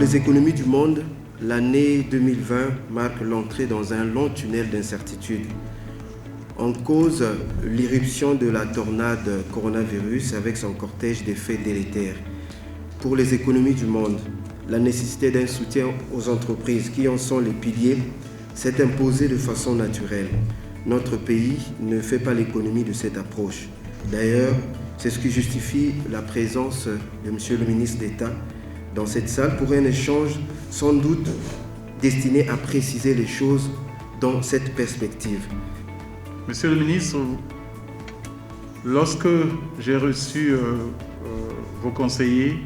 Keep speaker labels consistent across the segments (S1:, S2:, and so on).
S1: les économies du monde, l'année 2020 marque l'entrée dans un long tunnel d'incertitude. En cause, l'irruption de la tornade coronavirus avec son cortège d'effets délétères. Pour les économies du monde, la nécessité d'un soutien aux entreprises qui en sont les piliers s'est imposée de façon naturelle. Notre pays ne fait pas l'économie de cette approche. D'ailleurs, c'est ce qui justifie la présence de M. le ministre d'État dans cette salle pour un échange sans doute destiné à préciser les choses dans cette perspective.
S2: Monsieur le ministre, lorsque j'ai reçu vos conseillers,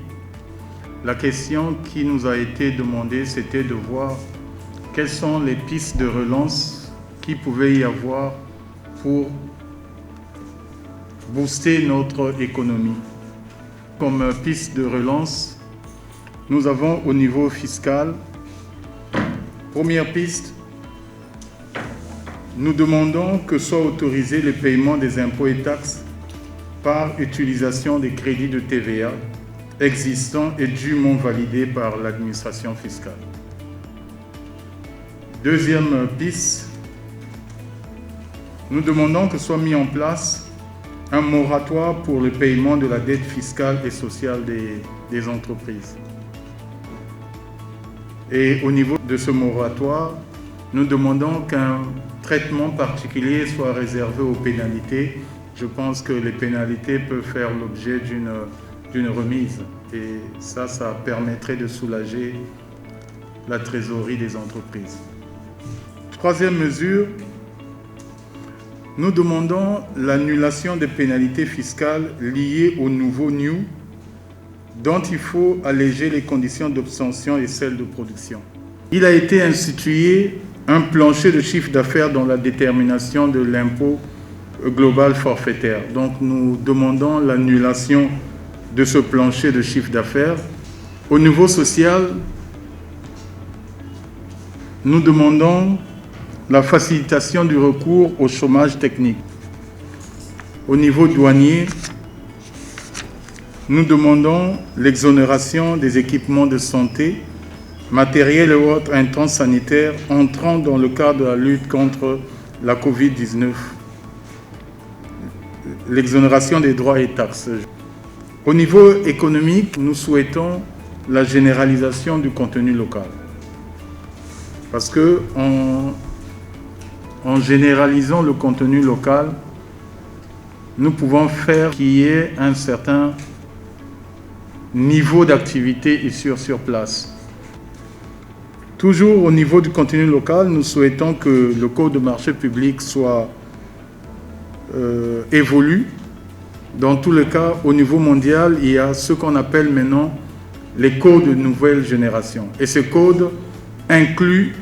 S2: la question qui nous a été demandée, c'était de voir quelles sont les pistes de relance qu'il pouvait y avoir pour booster notre économie. Comme piste de relance, nous avons au niveau fiscal, première piste, nous demandons que soit autorisé le paiement des impôts et taxes par utilisation des crédits de TVA existants et dûment validés par l'administration fiscale. Deuxième piste, nous demandons que soit mis en place un moratoire pour le paiement de la dette fiscale et sociale des entreprises. Et au niveau de ce moratoire, nous demandons qu'un traitement particulier soit réservé aux pénalités. Je pense que les pénalités peuvent faire l'objet d'une remise. Et ça permettrait de soulager la trésorerie des entreprises. Troisième mesure, nous demandons l'annulation des pénalités fiscales liées au nouveau NEW, dont il faut alléger les conditions d'obtention et celles de production. Il a été institué un plancher de chiffre d'affaires dans la détermination de l'impôt global forfaitaire. Donc nous demandons l'annulation de ce plancher de chiffre d'affaires. Au niveau social, nous demandons la facilitation du recours au chômage technique. Au niveau douanier, nous demandons l'exonération des équipements de santé, matériels et autres intrants sanitaires entrant dans le cadre de la lutte contre la Covid-19. L'exonération des droits et taxes. Au niveau économique, nous souhaitons la généralisation du contenu local. Parce que en généralisant le contenu local, nous pouvons faire qu'il y ait un certain niveau d'activité et sur place. Toujours au niveau du contenu local, nous souhaitons que le code de marché public soit évolue. Dans tous les cas, au niveau mondial, il y a ce qu'on appelle maintenant les codes de nouvelle génération. Et ces codes incluent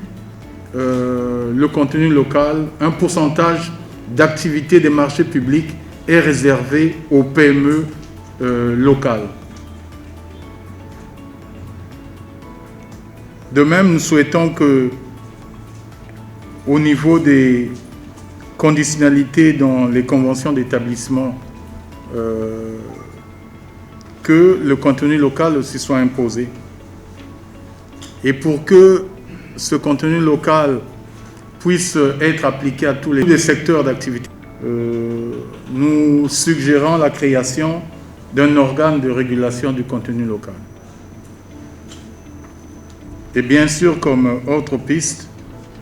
S2: le contenu local. Un pourcentage d'activité des marchés publics est réservé aux PME locales. De même, nous souhaitons que, au niveau des conditionnalités dans les conventions d'établissement, que le contenu local aussi soit imposé. Et pour que ce contenu local puisse être appliqué à tous les secteurs d'activité, nous suggérons la création d'un organe de régulation du contenu local. Et bien sûr, comme autre piste,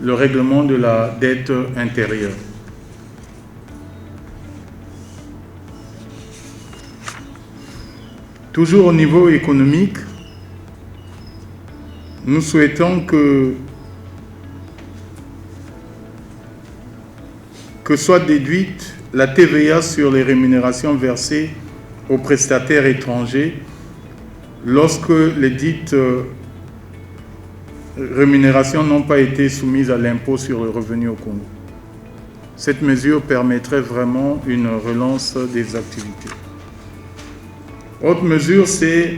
S2: le règlement de la dette intérieure. Toujours au niveau économique, nous souhaitons que soit déduite la TVA sur les rémunérations versées aux prestataires étrangers lorsque les dites rémunérations n'ont pas été soumises à l'impôt sur le revenu au Congo. Cette mesure permettrait vraiment une relance des activités. Autre mesure, c'est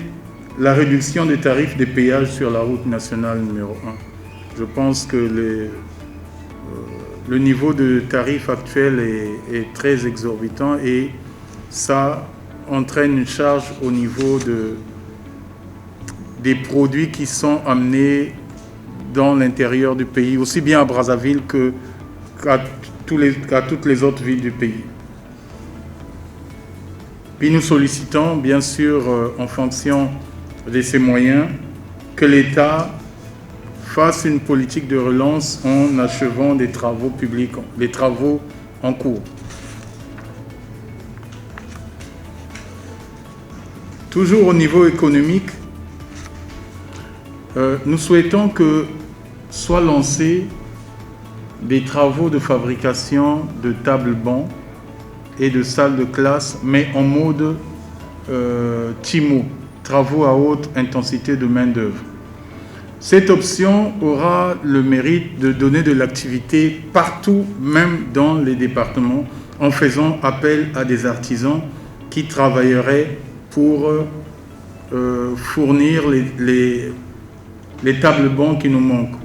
S2: la réduction des tarifs des péages sur la route nationale numéro 1. Je pense que le niveau de tarif actuel est très exorbitant et ça entraîne une charge au niveau des produits qui sont amenés dans l'intérieur du pays, aussi bien à Brazzaville qu'à toutes les autres villes du pays. Puis nous sollicitons, bien sûr, en fonction de ses moyens, que l'État fasse une politique de relance en achevant des travaux publics, les travaux en cours. Toujours au niveau économique, nous souhaitons que soient lancés des travaux de fabrication de tables-bancs et de salles de classe, mais en mode TIMO, travaux à haute intensité de main-d'œuvre. Cette option aura le mérite de donner de l'activité partout, même dans les départements, en faisant appel à des artisans qui travailleraient pour fournir les tables-bancs qui nous manquent.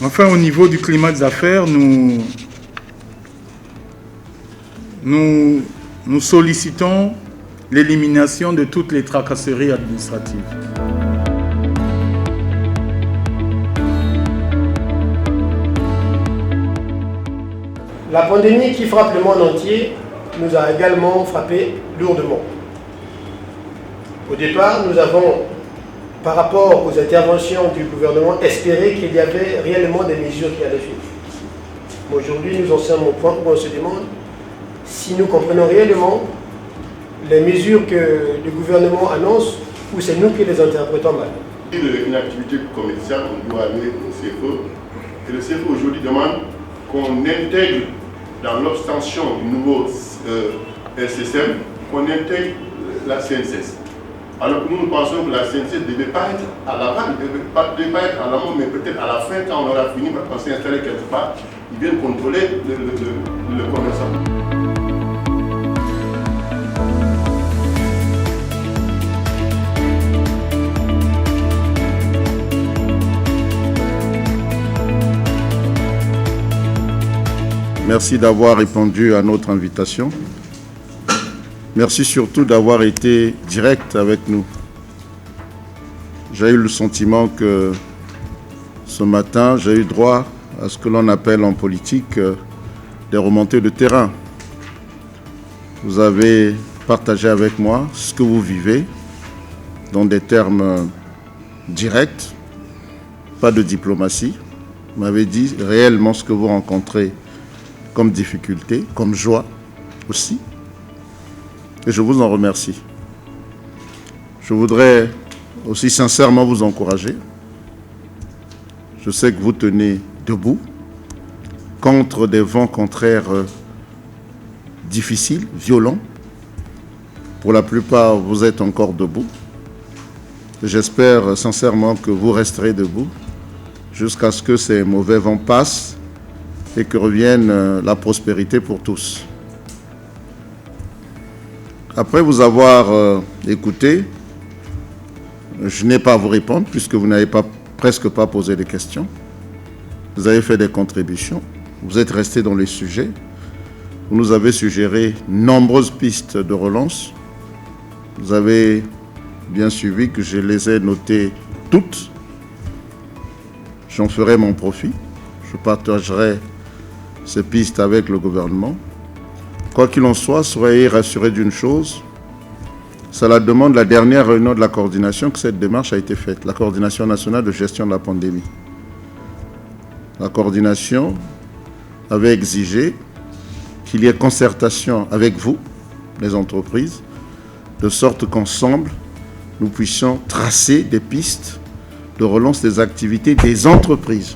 S2: Enfin, au niveau du climat des affaires, nous sollicitons l'élimination de toutes les tracasseries administratives.
S3: La pandémie qui frappe le monde entier nous a également frappé lourdement. Au départ, nous avons, par rapport aux interventions du gouvernement, espéré qu'il y avait réellement des mesures qui allaient suivre. Mais aujourd'hui, nous en sommes au point où on se demande si nous comprenons réellement les mesures que le gouvernement annonce ou c'est nous qui les interprétons mal.
S4: Une activité commerciale, on doit aller au CFE. Et le CFE aujourd'hui demande qu'on intègre dans l'obtention du nouveau SSM, qu'on intègre la CNCS. Alors que nous pensons que la CNCS ne devait pas être à l'avant, ne devait pas être à l'avant, mais peut-être à la fin, quand on aura fini, quand on s'est installé quelque part, ils viennent contrôler le commerçant.
S5: Merci d'avoir répondu à notre invitation. Merci surtout d'avoir été direct avec nous. J'ai eu le sentiment que ce matin, j'ai eu droit à ce que l'on appelle en politique des remontées de terrain. Vous avez partagé avec moi ce que vous vivez dans des termes directs, pas de diplomatie. Vous m'avez dit réellement ce que vous rencontrez comme difficulté, comme joie aussi. Et je vous en remercie. Je voudrais aussi sincèrement vous encourager. Je sais que vous tenez debout contre des vents contraires difficiles, violents. Pour la plupart, vous êtes encore debout. J'espère sincèrement que vous resterez debout jusqu'à ce que ces mauvais vents passent et que revienne la prospérité pour tous. Après vous avoir écouté, je n'ai pas à vous répondre puisque vous n'avez presque pas posé de questions. Vous avez fait des contributions, vous êtes resté dans les sujets. Vous nous avez suggéré nombreuses pistes de relance. Vous avez bien suivi que je les ai notées toutes. J'en ferai mon profit. Je partagerai ces pistes avec le gouvernement. Quoi qu'il en soit, soyez rassurés d'une chose, c'est à la demande de la dernière réunion de la coordination que cette démarche a été faite, la coordination nationale de gestion de la pandémie. La coordination avait exigé qu'il y ait concertation avec vous, les entreprises, de sorte qu'ensemble, nous puissions tracer des pistes de relance des activités des entreprises.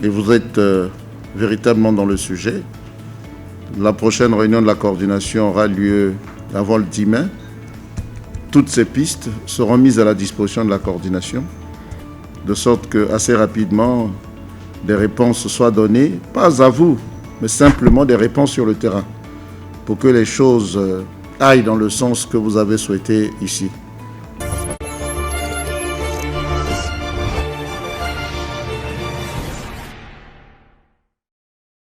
S5: Et vous êtes véritablement dans le sujet. La prochaine réunion de la coordination aura lieu avant le 10 mai. Toutes ces pistes seront mises à la disposition de la coordination, de sorte que assez rapidement, des réponses soient données, pas à vous, mais simplement des réponses sur le terrain, pour que les choses aillent dans le sens que vous avez souhaité ici.